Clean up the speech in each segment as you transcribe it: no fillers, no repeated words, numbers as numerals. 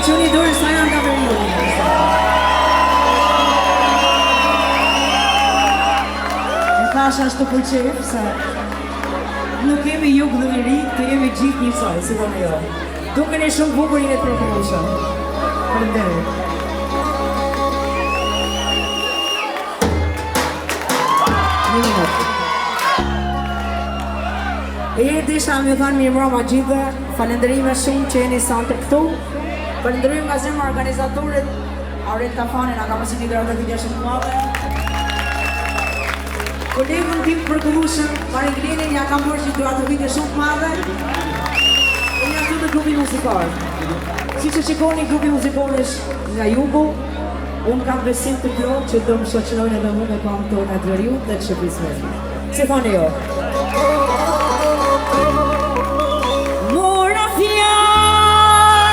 që një dorë sa janë ka verioni. E thash ashtu për qef, se nuk kemi jug dhe në rik, të jemi gjithë njësoj, si do me jo. Duke në shumë bukurin e të profushëm. Përnderit. Një minut. E disha më thanë mirë mbroma gjithë, falenderime shumë që jeni sante këtu. Falenderime nga zemë organizatorit, Aurel Tafani nga ka mësit një dërë të video shumë të madhe. Kolegën tim përgullushëm, Marin Glinin, ja kam bërë që dërë të video shumë të madhe. E një të grupi muzikar. Si që shikoni grupi muzikar është nga Jugu, unë kam besim të kro që do më shoqërojnë edhe mu me kam tonë të veriut dhe të shëprisme. Si thoni jo? Mora fjallë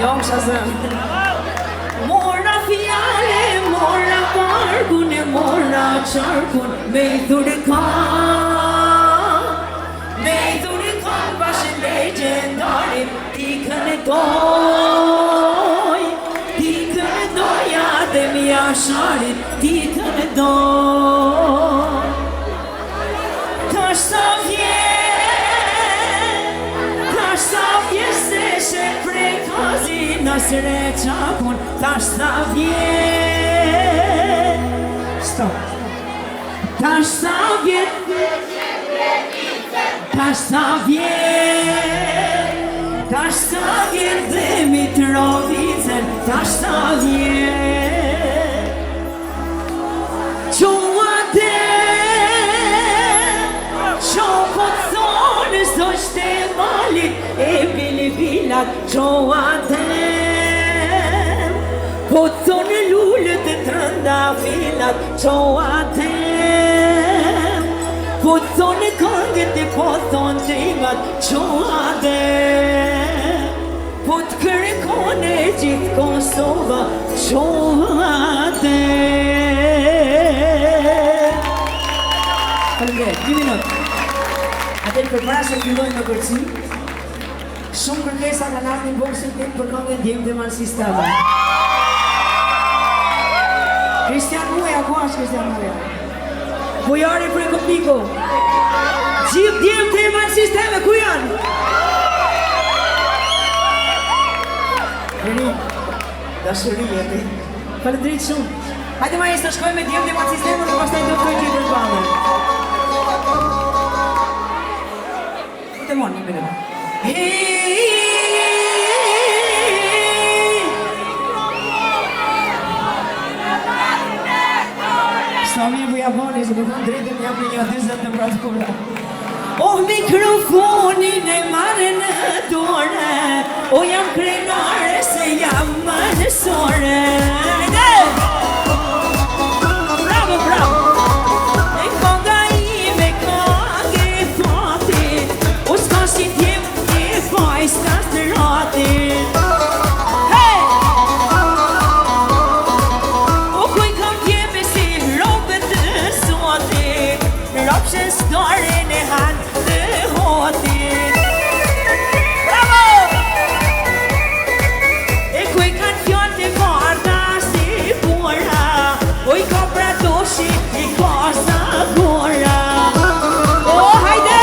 Jo më shazëm Mora fjallë, mora bargun e mora qarkun me i thuri ka bashkë legendarin ti kënë doj dhe mi asharit ti kënë doj Tash sa vjen se shë prej kazi nësre qakun Tash sa vjen Stop Tash sa vjen dhe mi të rovicen Tash sa vjen Qoate Qo po të thonë Sdo shte malit E bilibilat Qoate Po të thonë lullët e të rënda filat Qoate Po të thonë këngët e po të thonë tringat Qoate Po të kërkone gjithë Kosova Qoate Falënderit, 2 minut Atër për para se fillojnë në kërci Shumë kërkesa ka nartë një boksin tim për këngën djemë dhe manë sistema Kristian Muja, ku ashtë Kristian Muja? Bujari për e Kopiko Gjithë djemë dhe manë sisteme, ku janë? Rëni, dashëri jeti Falënderit shumë Hajde ma jesë të shkoj me djemë dhe manë sisteme Në pas të do të të gjithë në banë Të monë një minut Sa mi e buja boni, se përkën drejtë një apë një 20 temperatura Oh, mikrofonin e marrë në dore O jam krenare se jam mënësore Bravo, bravo E konga ime kage fatin O s'ka si t'jem e faj s'ka të ratin O kuj kam t'jeme si robet të sotin Ropshen s'darin e hanë të hotin Bravo! E kuj kanë fjallë të varda si bora O i ka pra doshi i ka sa gora O hajde!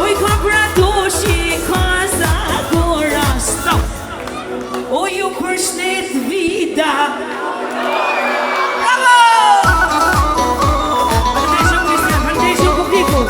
O i ka pra doshi i ka sa gora Stop! O ju përshnet vida Bravo! Falënderit shumë Kristian, falënderit shumë publiku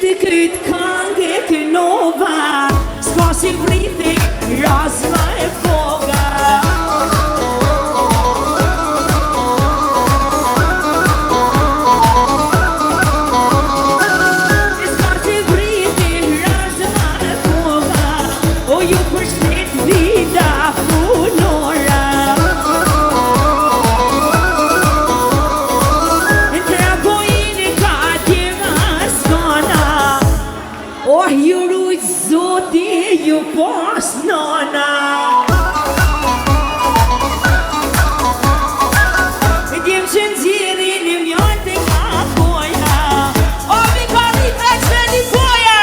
të këtë këngë të nova, s'ka si vriti razma e foga. S'ka si vriti razma e foga, o ju përshtet vida punora. Oh, ju rujt zoti, ju pas nana. Djem që nëziri një mjallë të nga poja. O, mi ka një veç me një poja.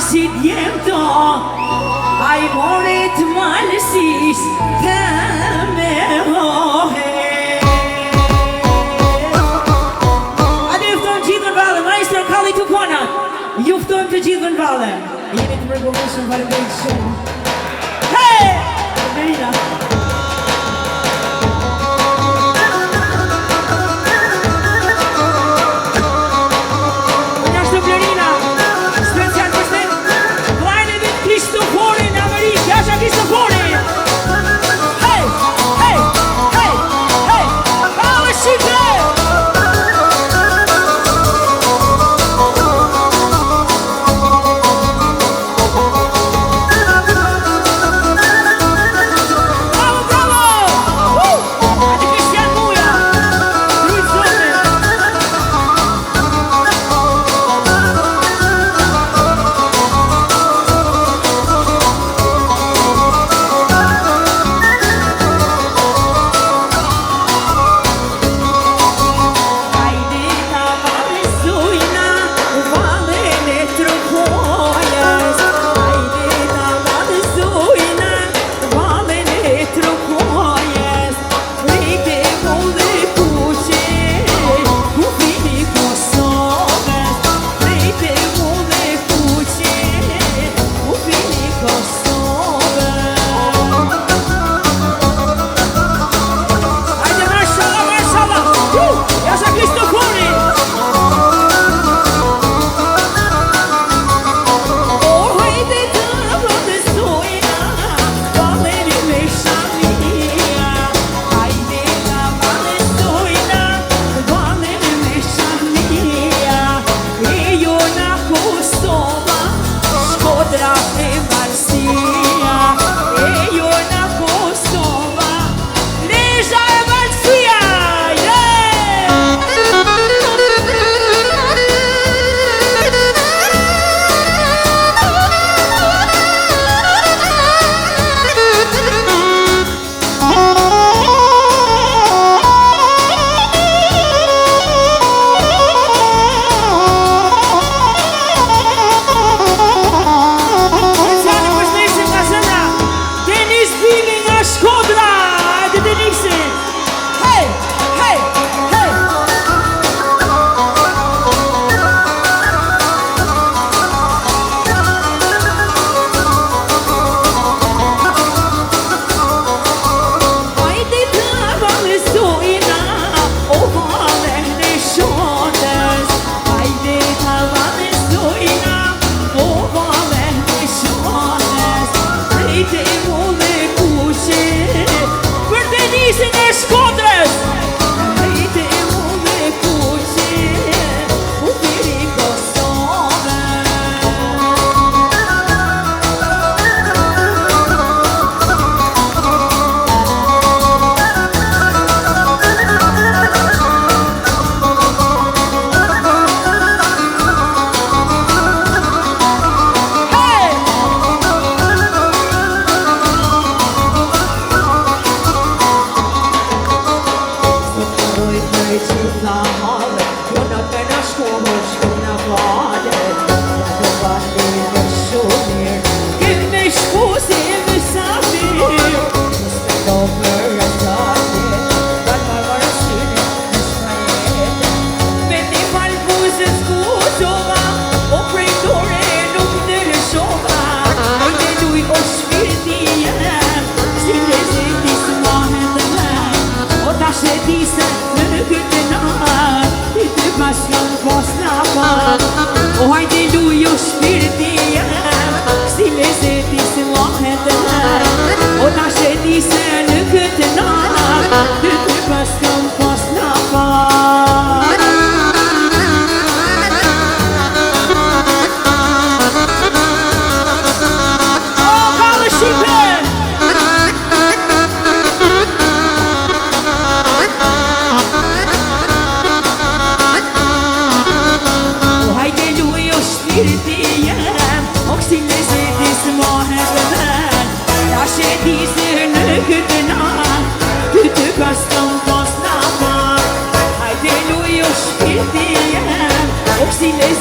Si djem to, a I morit malësis të me hohe. A të juftojmë gjithë në valë, maestro Kalli Tupona, juftojmë të gjithë në valë. Jeni të mërgullushëm, faleminderit shumë. Hey! Merina.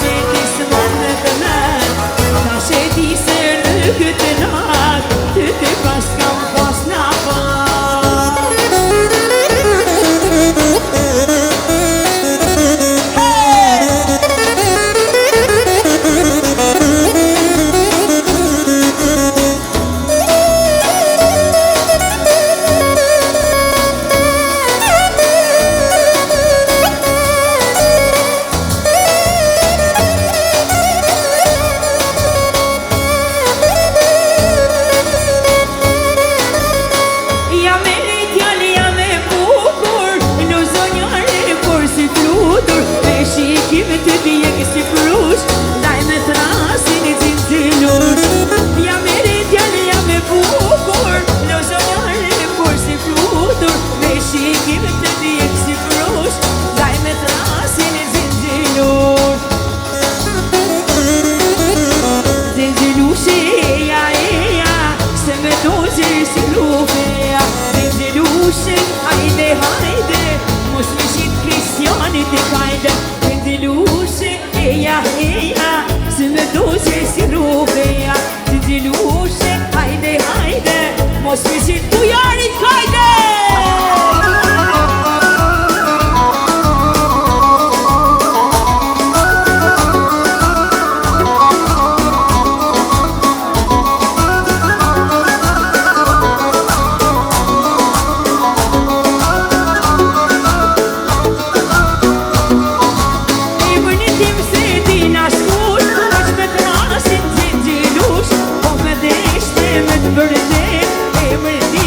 me kisë mënë të mërë. Ta sheti se në këtë natë, të pas kam pas në parë. Birthday, every day,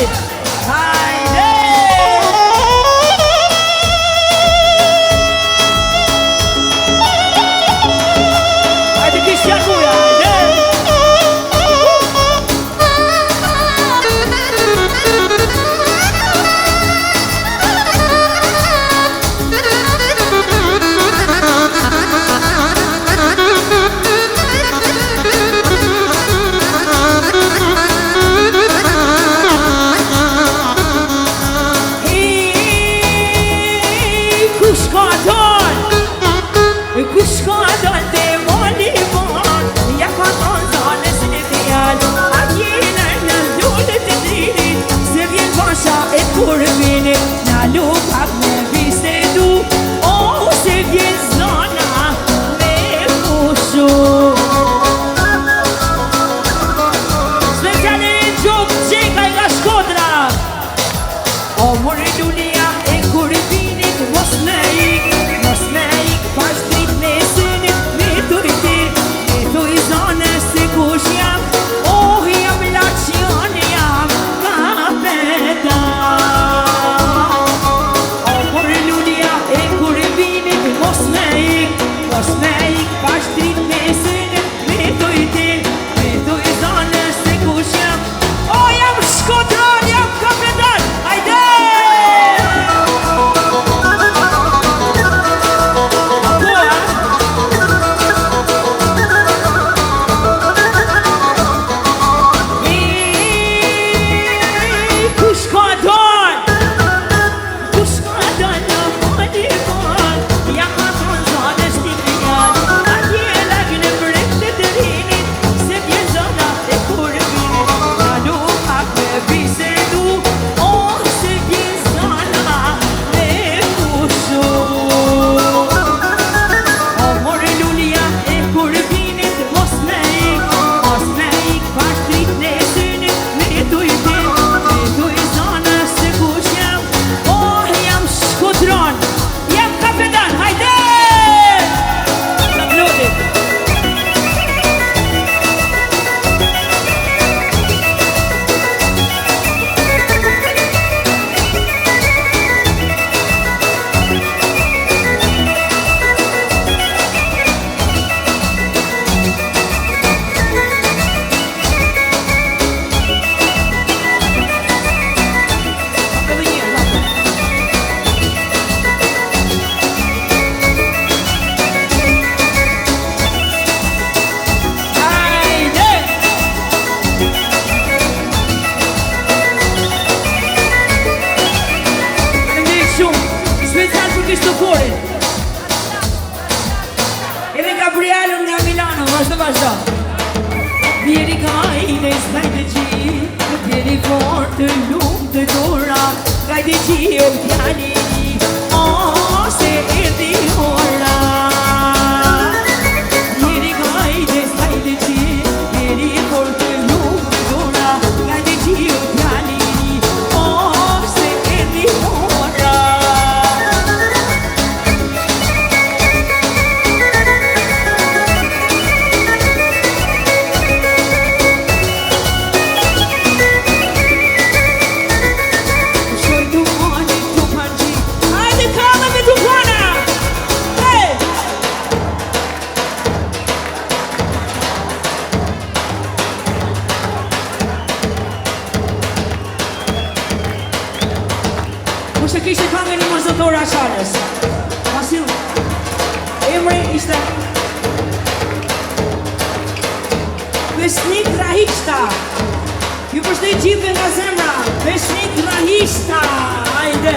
Lodi. Hajde! Hajde Kristian Buja, hajde! Kushte kishte këngën një mërzëtor Ashanës. Masil, emri ishte Besnik Rahishta. Ju përshëndet gjithë nga zemra. Besnik Rahishta. Hajde.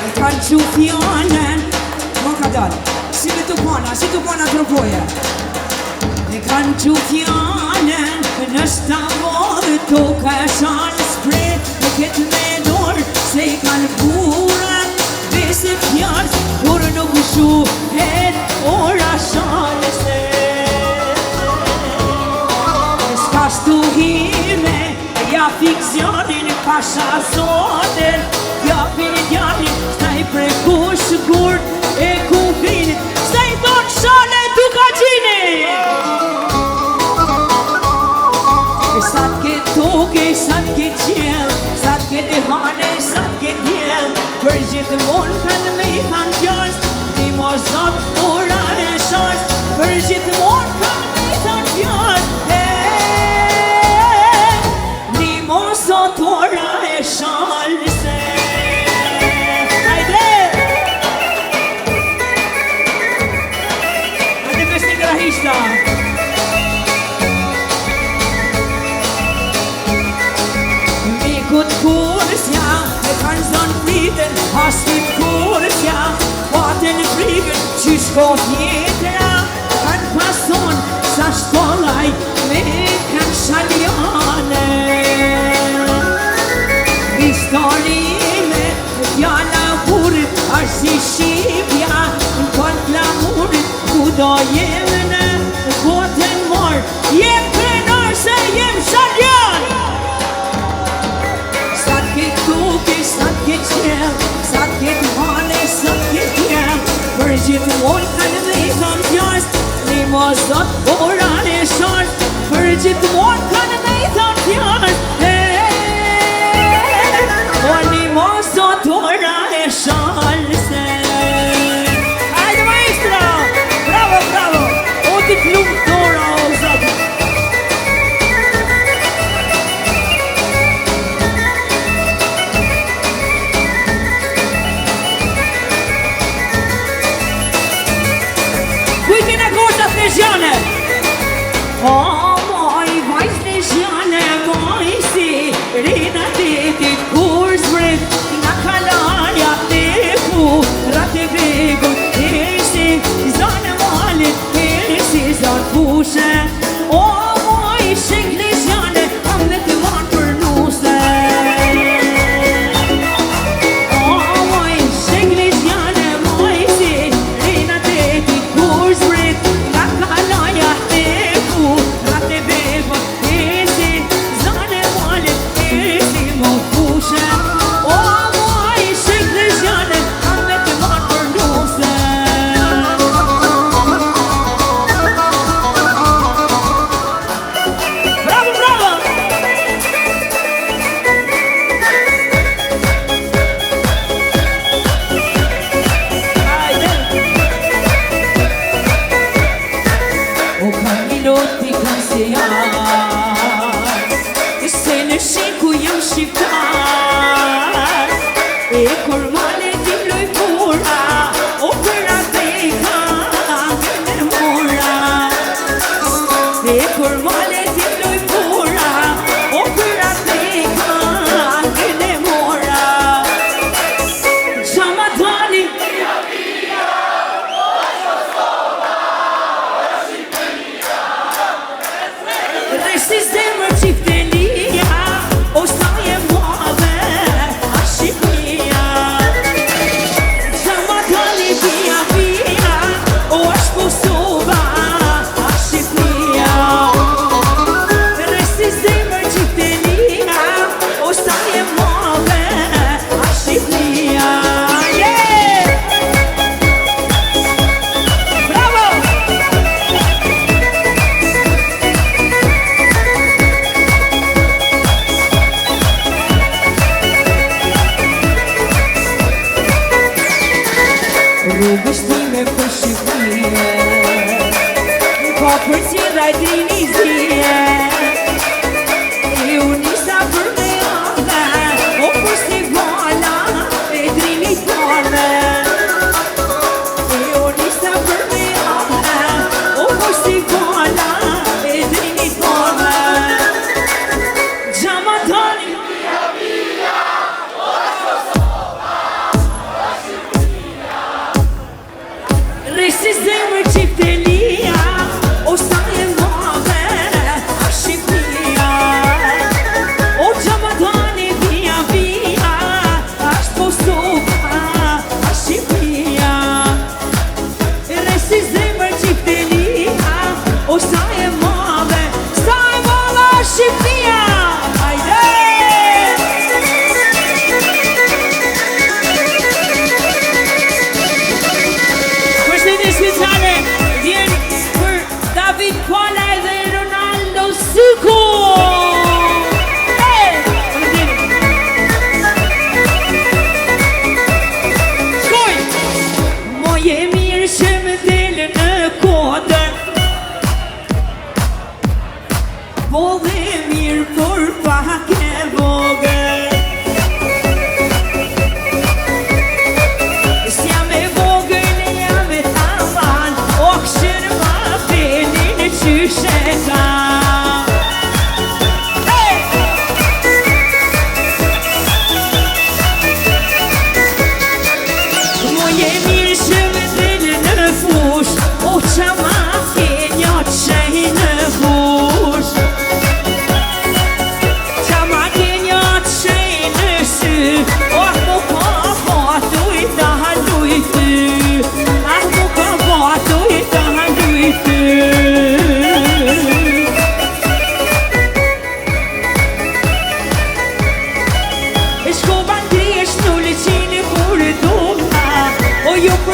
E kanë që fjanën. Më ka dalë. Si të pana tropoje. E kanë që fjanën. Në shtavorë të kashanë spre. E këtë me dorë. Se i kanë burat. Bese pjarës. Dorë në gushu. Her ora shanës e. S'tu hime, ja fiksionin pasha zotin, ja pinjanin, staj prekush gurt e kufrinit, staj ton shale duka gjini. E sa t'ke duke, sa t'ke qel, sa t'ke të hane, sa t'ke djel, për gjithmonë kanë me i thanë fjallës, ti mos zot ora e shans, për gjithmonë kanë me i thanë fjallës, ti mos zot ora e shans. Hajde! Hajde Beshnik Rahishta! Mikut kursja, e kanë zonë fritën, hasit kursja, patën frikën, që shkot jetëra, kanë pason, sa shkollaj, me kanë shaljane. Historime, fjalla burit, është si shqipja, në kon flamurit, ku do jemë në botën morë, jem krenar se jem shaljan. Sa t'ke duke, sa t'ke qel, sa t'ke t'hane, sa t'ke djel, për gjithmonë kanë me i thanë fjallës, një mos zot ora e shans, për gjithmonë kanë me i thanë fjallës, o një mos zot ora e shans. Hajde maestra, bravo, bravo, o t'i t'lumë dora o zotë. Lezjane! O, moj, vajz lezjane, moj si, rina detit kur zbret, nga kalarja të ku, rate vegut, si, zane malit, si, zane pushe. O, moj, shek lezjane, kam dhe të marë për nuse. O, moj, shek lezjane, moj si, rina detit kur zbret,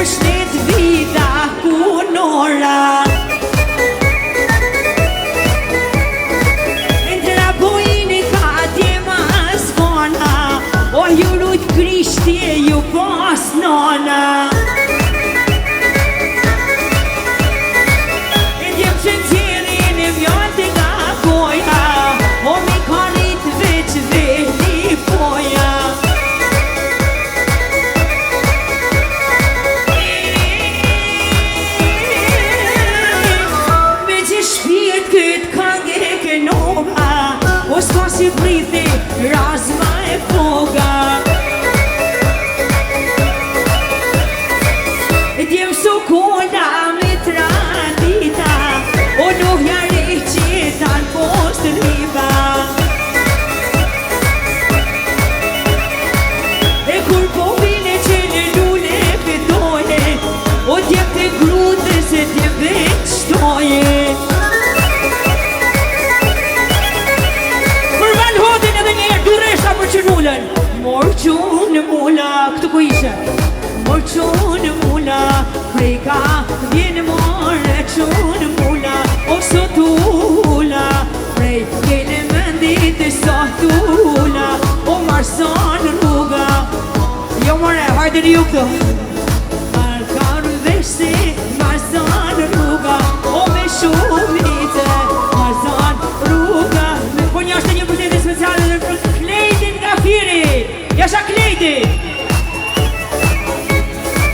përshnet vida kunora. Ndra bojni ka djema s'kona, o ju rujt Krishti ju pas nona. Ndjem që nxjerrin e mjallë nga goja, o mi ka rrit veç veti poja. Me që shpirt këtë kange e kënova, o s'ka si prithi razma e foga. Djem so kolla me tradita, o nuhja reqetan post riba. E kur po vine që në lule pëtoje, o djem të grute se djem veç shtoje. Përvan hodin edhe njerë, du reshta për që nullën. Morë qunë mula, këtu ku ishe? Morë qunë mula, preka vjenë morë qunë mula, o sotula, prej kene mëndit e sotula, o marson rruga. Jo more, hajde një këto. Markar veshti, marson rruga, o me shumite, marson rruga. Po një është një përshëndetje speciale dhe për Klejdin nga Firi. Jasha Klejdi.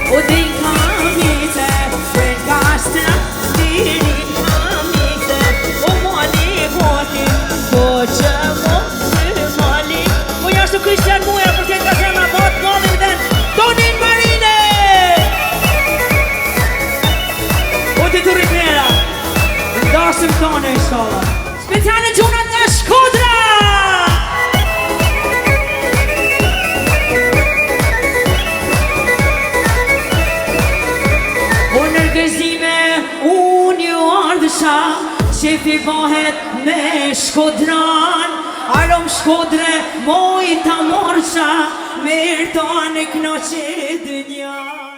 O din kamite, për kastra, dirin kamite, o mali voti, po që mos mali. Po një është Kristian Muja, për këtë nga zemra, bot kodin dhe Tonin Marine. O të të ripera, ndasëm tone i shkolla. Speciale gjunat nga Shkodra. O nërgëzime, unë ju ardhësha, qefi bahet me Shkodran, arom Shkodre, moj ta morsha, mirë ta në knoqe dënja.